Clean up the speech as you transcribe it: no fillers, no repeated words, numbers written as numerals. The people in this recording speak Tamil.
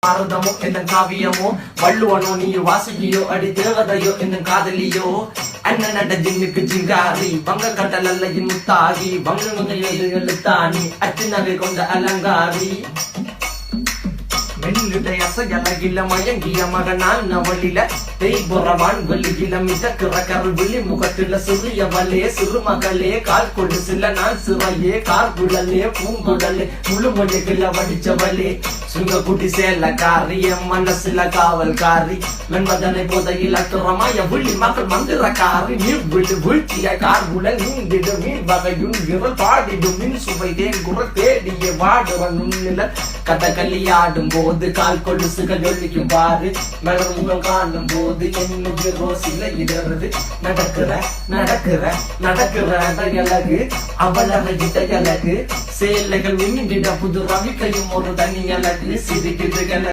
பாரதமோ என்ன காவியமோ வள்ளுவனோ நீ வாசுகியோ அடி தேவதையோ என்ன காதலியோ அண்ணன் நட ஜின்னுக்கு ஜிங்காரி பங்க கடல் முத்தாகி பங்க எழுத்தாணி அச்சினவை கொண்ட அலங்காரி மெல்லுடைய அசையலகில மயங்கிய மகனான் நவளில தேய்புறவான் வெளியில மிதக்கிற கருவிழி முகத்தில சிறிய வலே சிறுமகளே கால் கொண்டு சில நான் சிறையே கார்குழலே பூங்குழலே முழுமொழிகள வடிச்சவளே சுங்க குட்டி சேலக்காரி என் மனசுல காவல்காரி மென்பதனை போதையில் அத்துறமாய விழி மகள் மந்திரக்காரி நீர் விழு வீழ்ச்சிய கார்குழல் நீந்திடு மீன் வகையுன் விரல் பாடிடும் மின் சுவை தேங்குறல் தேடிய வாடுவன் உன்னில கதகளியாடும் போது கால் கொலுசுகள் ஒழிக்கும் பாரு மலர் முகம் காணும் போது என்னுக்கு ரோசில இடறது நடக்கிற நடக்கிற நடக்கிற அழகு அவளை இடையழகு சேலைகள் மின்னிட புது ரவிக்கையும் ஒரு தனி அழகு சிரிக்குதுகள்